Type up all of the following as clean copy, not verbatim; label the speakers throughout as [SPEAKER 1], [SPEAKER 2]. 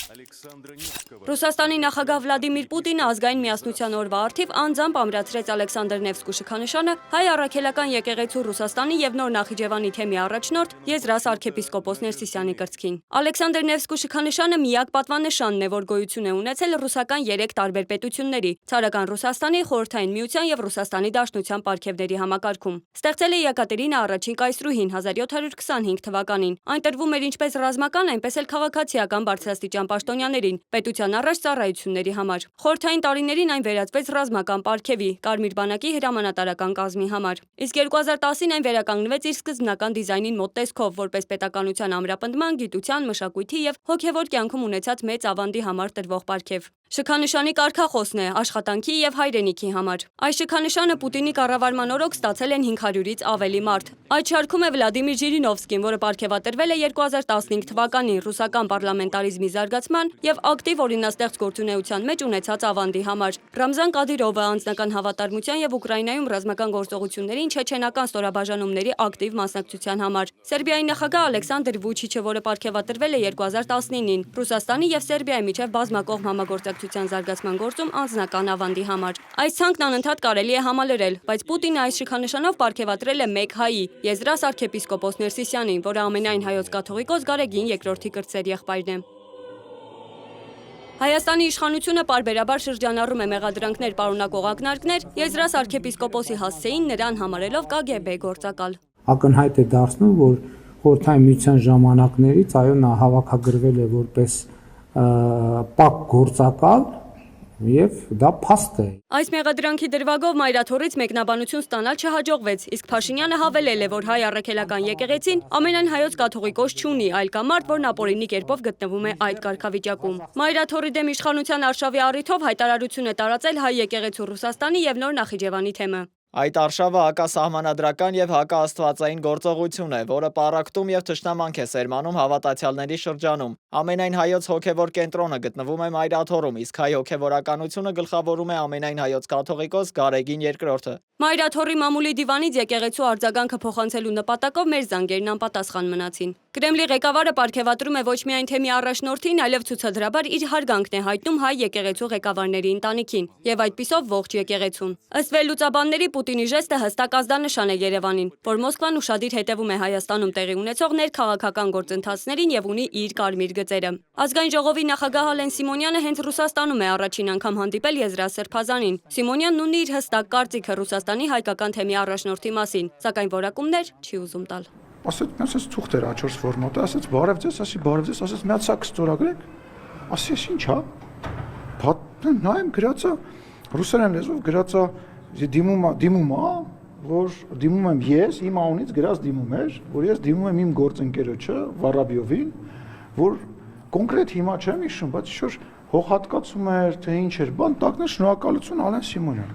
[SPEAKER 1] Ռուսաստանի նախագահ Վլադիմիր Պուտինը ազգային միասնության օրվա առթիվ անձամբ ամրացրեց Ալեքսանդր Նևսկու շքանշանը հայ առաքելական եկեղեցու Ռուսաստանի եւ Նոր Նախիջևանի թեմի առաջնորդ Եզրաս arczepiskopos Ներսիսյանի կրծքին։ Ալեքսանդր Նևսկու շքանշանը միակ պատվանշանն է, որ գոյություն է ունեցել ռուսական 3 տարբեր պետությունների՝ ցարական Ռուսաստանի, Խորհրդային Միության եւ Ռուսաստանի Դաշնության պարգևների համակարգում։ Ստեղծել է Եկատերինա առաջին կայսրուհին 1725 թվականին։ Այն տրվում էր ինչպես ռազմական, այնպես էլ քաղաքացիական բարձրաստիճան պաշտոնյաներին պետության առաջ ծառայությունների համար։ Խորհրդային տարիներին այն վերածվեց ռազմական պարգևի՝ Կարմիր բանակի հրամանատարական կազմի համար։ Իսկ 2010-ին այն վերականգնվեց իր սկզբնական դիզայնին մոտ տեսքով, որպես պետականության ամրապնդման, գիտության, մշակույթի եւ հոգեվոր կյանքում ունեցած մեծ ավանդի համար տրվող պարգև։ Շքանշանի կարգախոսն է աշխատանքի եւ հայրենիքի համար։ Այս շքանշանը Պուտինի կառավարման օրոք ստացել են 500-ից ավելի մարդ։ Այդ շարքում է Վլադիմիր Ժիրինովսկին, որը պարգևատրվել է 2015 թվականին ռուսական պարլամենտարիզմի զարգացման եւ ակտիվ օրինաստեղծ գործունեության մեջ ունեցած ավանդի համար։ Ռամզան Կադիրովը անձնական հավատարմության եւ Ուկրաինայում ռազմական գործողություններին չեչենական ստորաբաժանումների ակտիվ մասնակցության համար։ Սերբիայի նախագահ Ալեքսանդր Վուչիչը, որը պարգևատրվել է 2019-ին Ռուսաստանի եւ Սերբիայի միջև բազմակողմ համագործակցության զարգացման գործում անձնական ավանդի համար։ Այս ցանկն անընդհատ կարելի է համալրել, բայց Պուտինը այս շքանշանով պարգևատրել է մեկ հայի՝ Եզրաս arczepiskopos Ներսիսյանին, որը ամենայն հայոց կաթողիկոս Գարեգին II կրտսեր եղբայրն է։ Հայաստանի իշխանությունը պարբերաբար շրջանառում է մեղադրանքներ պարունակող ակնարկներ Եզրաս arczepiskopos-ի հասցեին նրան համարելով KGB գործակալ։
[SPEAKER 2] Ակնհայտ է դարձնում, որ Խորհրդային Միության ժամանակներից նա հավաքագրվել է որպես պակ գործակալ եւ դա փաստ է։
[SPEAKER 1] Այս մեղադրանքի դրվագով մայրաթորից մեկնաբանություն ստանալ չհաջողվեց, իսկ Փաշինյանը հավելել է, որ հայ առաքելական եկեղեցին ամենայն հայոց կաթողիկոս չունի, այլ կա մարդ, որ ապօրինի կերպով գտնվում է այդ կարգավիճակում։ Մայրաթորի դեմ իշխանության արշավի առիթով հայտարարություն է տարածել հայ եկեղեցու Ռուսաստանի եւ Նոր Նախիջևանի թեմը։
[SPEAKER 3] Այդ արշավը հակասահմանադրական եւ հակաաստվածային գործողություն է, որը պառակտում եւ թշնամանք է սերմանում հավատացյալների շրջանում։ Ամենայն հայոց հոգեվոր կենտրոնը գտնվում է Մայրաթորում, իսկ հայ հոգեվորականությունը գլխավորում է ամենայն հայոց կաթողիկոս Գարեգին II-ը։
[SPEAKER 1] Մայրաթորի մամուլի դիվանից եկեղեցու արձագանքը փոխանցելու նպատակով մեր զանգերն անպատասխան մնացին։ Կրեմլի ղեկավարը պարգևատրում է ոչ միայն թեմի առաջնորդին, այլև ցուցադրաբար իր հարգանքն է հայտնում հայ եկեղեցու ղեկավարների ընտանիքին եւ այդպիսով ողջ եկեղեցուն։ Ըստ վերլուծաբանների Պուտինի ժեստը հստակ ազդանշան է Երևանին, որ Մոսկվան ուշադիր հետևում է Հայաստանում տեղի ունեցող ներքաղաքական գործընթացներին եւ ունի իր կարմիր գծերը։ Ազգային ժողովի նախագահ Ալեն Սիմոնյանը հենց Ռուսաստանում է առաջին անգամ հանդիպել Եզրաս Սրբազանին։ Սիմոնյանն ունի իր հստակ կարծիքը Ռուսաստանի հայկական թեմի առաջնորդի մասին, սակայն որակումներ չի ուզում տալ։
[SPEAKER 4] Ասեց թուղթ էր A4 ֆորմատը, ասեց բարև ձեզ, ասեց մի հատ սա կստորագրեք։ Ասես ինչ հա։ Նայեմ գրածա ռուսերեն լեզվով գրածա դիմում է, որ դիմում եմ ես, իմ անունից գրած դիմում էր, որ ես դիմում եմ իմ գործընկերոջը Վարաբյովին, որ կոնկրետ հիմա չեմ հիշում, բայց ինչ-որ հողհատկացում էր, թե ինչ էր, բան տակն է շնորհակալություն Ալեն Սիմոնյան։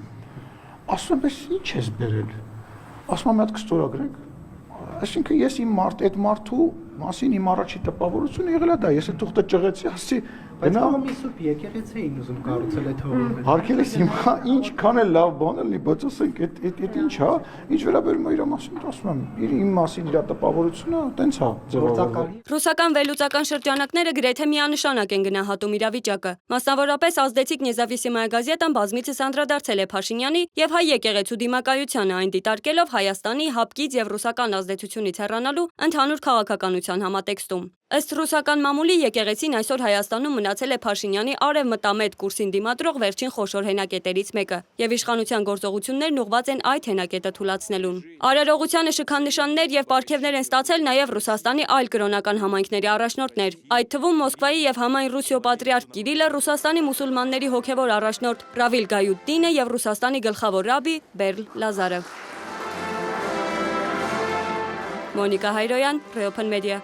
[SPEAKER 4] Ասում եմ, ինչ ես բերել։ Ասում եմ, մի հատ կստորագրենք։ Այսինքն ես այդ մարդու մասին իմ առաջի տպավորությունը եղել է դա, ես այդ թուղթը ճղեցի, ասեցի,
[SPEAKER 5] բայց ամիսուր եկեղեցի էին ուզում կառուցել այդ հողը։
[SPEAKER 4] Հարկելես հիմա ինչքան է լավ բան էլի, բայց ասենք այդ ինչ հա, ինչ վերաբերում է իր մասին, ասում եմ, իմ մասին իր տպավորությունը տենց հա ձևավորվել։
[SPEAKER 1] Ռուսական վերլուծական շրջանակները գրեթե միանշանակ են գնահատում իրավիճակը։ Մասնավորապես ազդեցիկ Նեզավիսիմայա գազետան բազմիցս անդրադարձել է Փաշինյանի եւ հայ եկեղեցու դիմակայությանը, այն դիտարկելով Հայաստանի հապկից եւ ռուսական ազդեցությունից հեռանալու ընդհանուր քաղաքականության համատեքստում։ Ըստ ռուսական մամուլի եկեղեցին այսօր Հայաստանում մնացել է Փաշինյանի արևմտամետ կուրսին դիմադրող վերջին խոշոր հենակետերից մեկը, եւ իշխանության գործողություններն ուղղված են այդ հենակետը թուլացնելուն։ Արարողությանը շքանշաններ եւ պարգևներ են ստացել նաեւ Ռուսաստանի այլ կրոնական համայնքների առաջնորդներ, այդ թվում Մոսկվայի եւ համայն Ռուսիո պատրիարք Կիրիլը, Ռուսաստանի մուսուլմանների հոգեվոր առաջնորդ Ռավիլ Գայուդդինը եւ Ռուսաստանի գլխավոր ռաբի Բերլ Լազարը։ Մոնիկա Հայրոյան, Reopen Media։